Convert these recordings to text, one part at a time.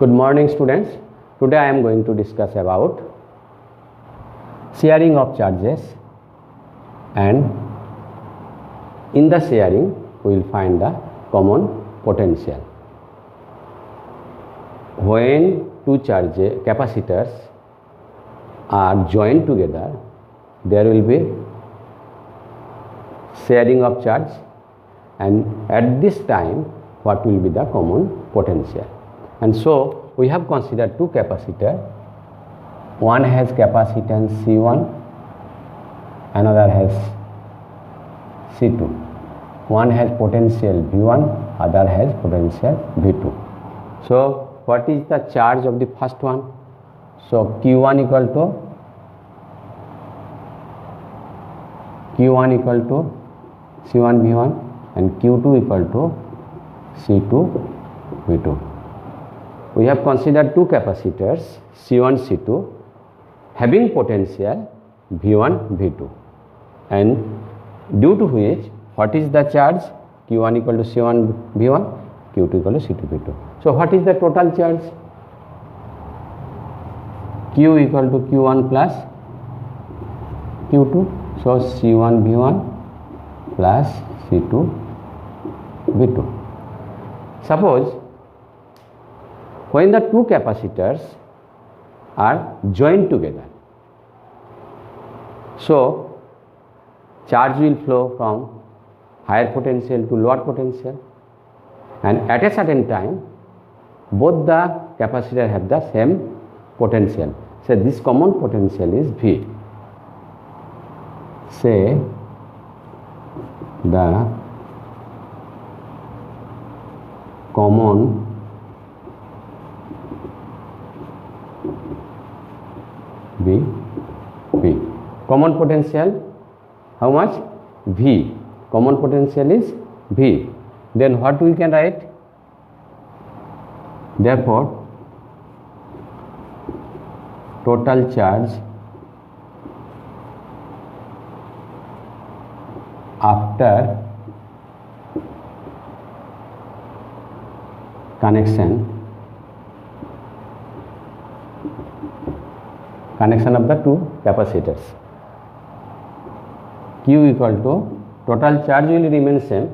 Good morning, students. Today I am going to discuss about sharing of charges, and in the sharing we will find the common potential. When two capacitors are joined together, there will be sharing of charge, and at this time what will be the common potential. And so we have considered two capacitors. One has capacitance C1, another has C2. One has potential V1, other has potential V2. So what is the charge of the first one? So Q1 equal to C1 V1 and Q2 equal to C2 V2. We have considered two capacitors C1 C2 having potential V1 V2, and due to which what is the charge? Q1 equal to C1 V1, Q2 equal to C2 V2. So what is the total charge? Q equal to Q1 plus Q2. So C1 V1 plus C2 V2. Suppose when the two capacitors are joined together, so charge will flow from higher potential to lower potential, and at a certain time both the capacitors have the same potential. So this common potential is V. Say the common V. Common potential how much? V. Common potential is V. Then what we can write? Therefore total charge after connection of the two capacitors. Q equal to, total charge will remain same,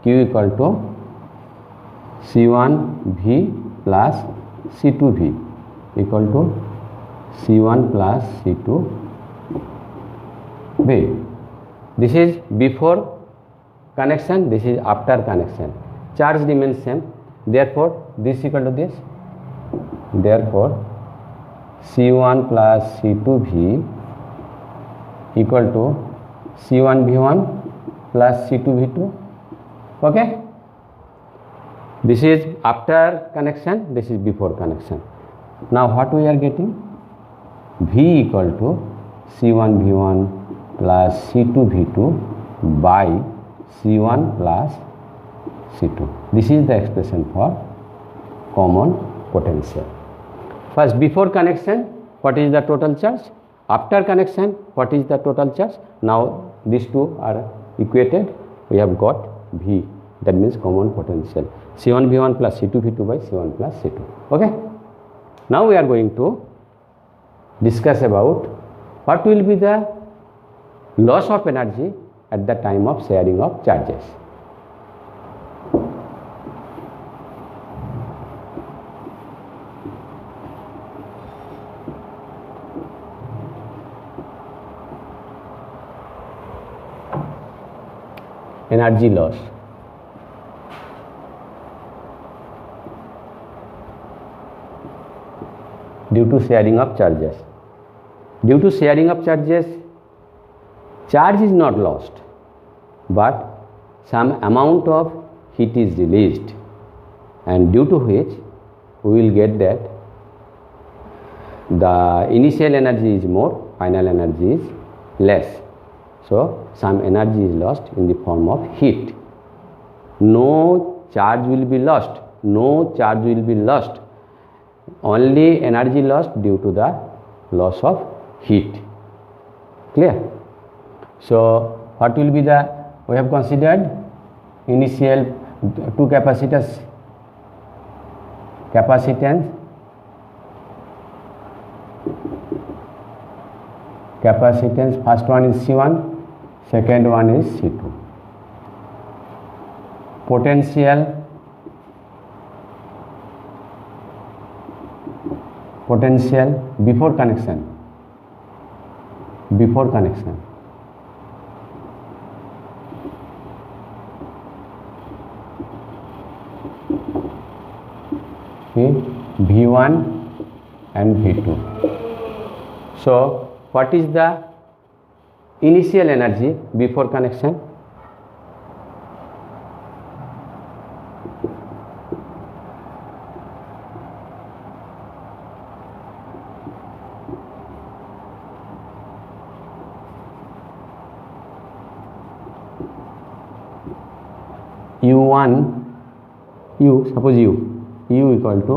Q equal to C1V plus C2V equal to C1 plus C2V. This is before connection, this is after connection. Charge remains same, therefore this equal to this, therefore C1 plus C2V equal to C1 V1 plus C2 V2. Okay, this is after connection, this is before connection. Now what we are getting? V equal to C1 V1 plus C2 V2 by C1 plus C2. This is the expression for common potential. First, before connection, what is the total charge? After connection, what is the total charge? Now these two are equated. We have got V. That means common potential. C1 V1 plus C2 V2 by C1 plus C2. Okay. Now we are going to discuss about what will be the loss of energy at the time of sharing of charges. Energy loss. Due to sharing of charges. Due to sharing of charges, charge is not lost, but some amount of heat is released, and due to which we will get that the initial energy is more, final energy is less. So some energy is lost in the form of heat. No charge will be lost. No charge will be lost. Only energy lost due to the loss of heat. Clear? So what will be the, we have considered initial two capacitors, capacitance capacitance, first one is C1, second one is C2. Potential before connection, okay, V1 and V2. So what is the initial energy before connection? Suppose U equal to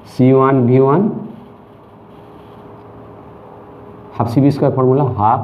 C1 V1 half CV square formula, half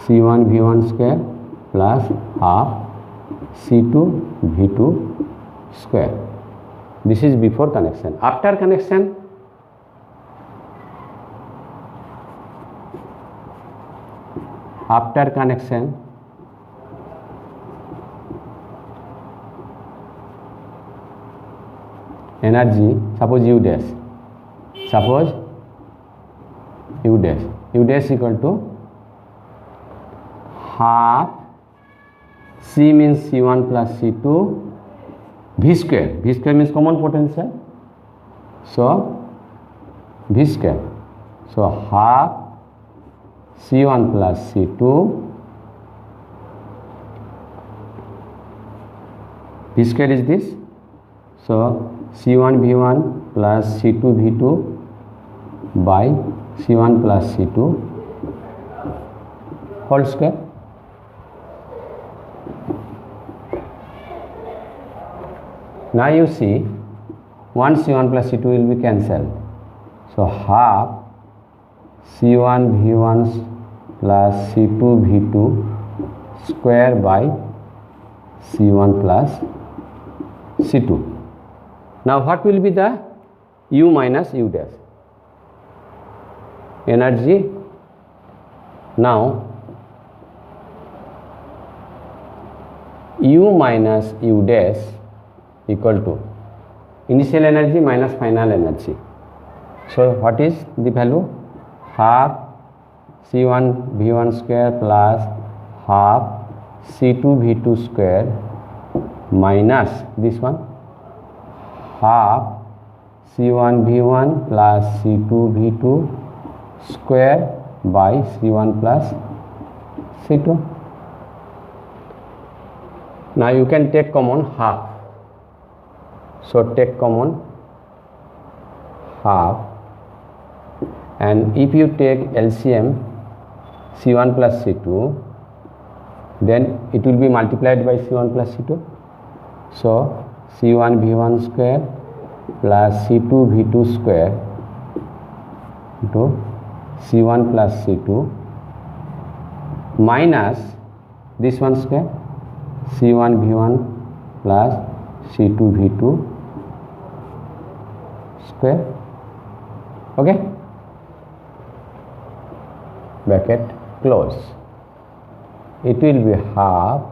C1 V1 square plus half C2 V2 square. This is before connection. After connection, energy, suppose U dash equal to half C means C1 plus C2 V square means common potential, so V square, so half C1 plus C2 V square is this, so C1 V1 plus C2 V2 by C1 plus C2 whole square. Now you see 1 C1 plus C2 will be cancelled, so half C1 V1 plus C2 V2 square by C1 plus C2. Now what will be the U minus U dash energy? Now U minus U dash equal to initial energy minus final energy. So what is the value? Half C1 V1 square plus half C2 V2 square minus this one, half C1 V1 plus C2 V2 square by C1 plus C2. Now you can take common half, so take common half, and if you take LCM C1 plus C2, then it will be multiplied by C1 plus C2, so C1 V1 square plus C2 V2 square into C1 plus C2 minus this one square C1 V1 plus C2 V2 square. Okay, bracket close. It will be half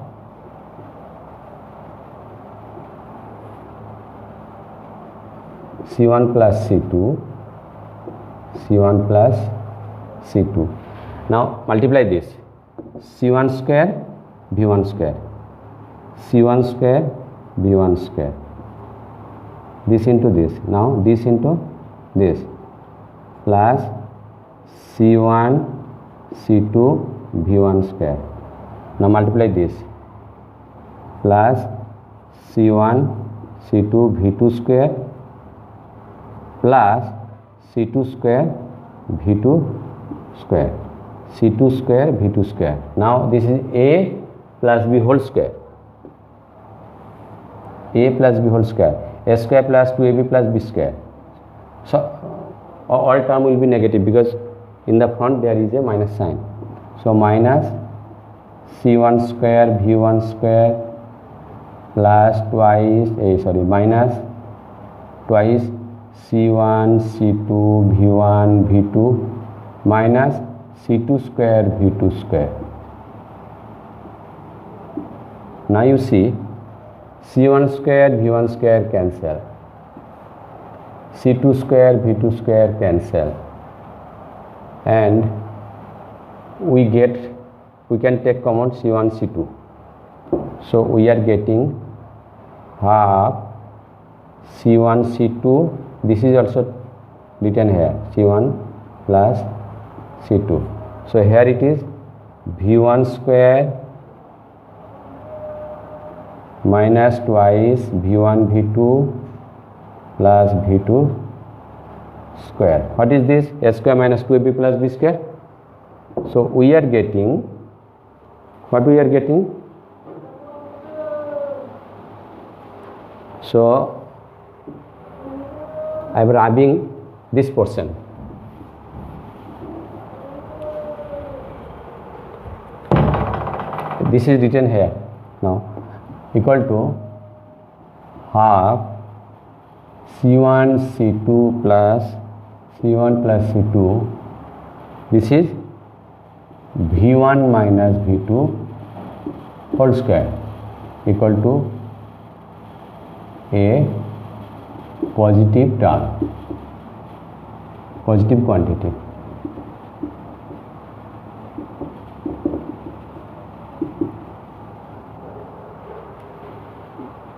C1 plus C2 plus C2. Now multiply this, C1 square V1 square, C1 square V1 square, this into this, now this into this, plus C1 C2 V1 square. Now multiply this, plus C1 C2 V2 square plus C2 square V2 square, C2 square V2 square. Now this is A plus B whole square, A plus B whole square, A square plus 2AB plus B square. So all term will be negative because in the front there is a minus sign. So minus C1 square V1 square plus minus twice C1 C2 V1 V2 minus C2 square V2 square. Now you see C1 square V1 square cancel, C2 square V2 square cancel, and we can take common C1 C2. So we are getting half C1 C2. This is also written here, C1 plus C2. So here it is V1 square minus twice V1 V2 plus V2 square. What is this? A square minus 2ab plus b square. So we are getting, what we are getting? So I am rubbing this portion. This is written here now, equal to half C1 C2 plus C1 plus C2. This is V1 minus V2 whole square equal to a positive term, positive quantity.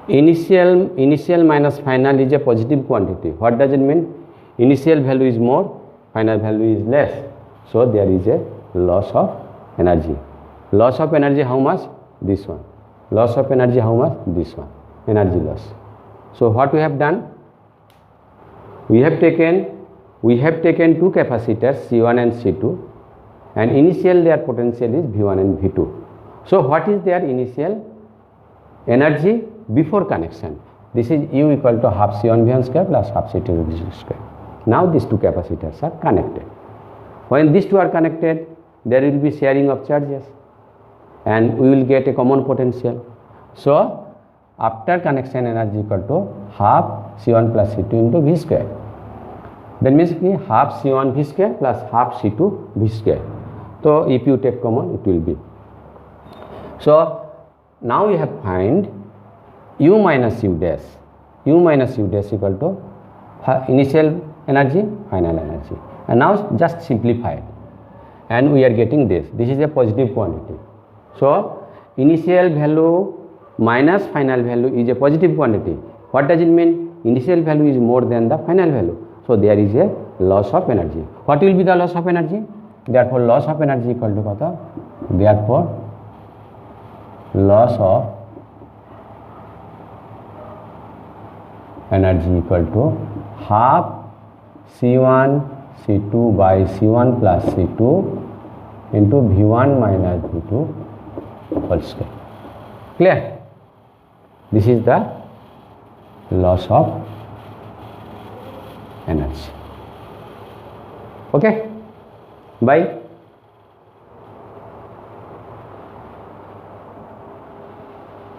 Initial minus final is a positive quantity. What does it mean? Initial value is more, final value is less. So there is a loss of energy. Loss of energy how much? This one. Loss of energy how much? This one. Energy loss. So what we have done? We have taken two capacitors C1 and C2, and initial their potential is V1 and V2. So what is their initial energy before connection? This is U equal to half C1 V1 square plus half C2 V2 square. Now these two capacitors are connected. When these two are connected, there will be sharing of charges and we will get a common potential. So after connection energy equal to half C1 plus C2 into V square. That means half C1 V square plus half C2 V square. So if you take common, it will be. So now we have find U minus U dash. U minus U dash equal to initial energy, final energy. And now just simplify it. And we are getting this. This is a positive quantity. So initial value minus final value is a positive quantity. What does it mean? Initial value is more than the final value. So there is a loss of energy. What will be the loss of energy? Therefore loss of energy equal to what? Therefore loss of energy equal to half C1 C2 by C1 plus C2 into V1 minus V2 whole square. Clear? This is the loss of energy. Okay? Bye.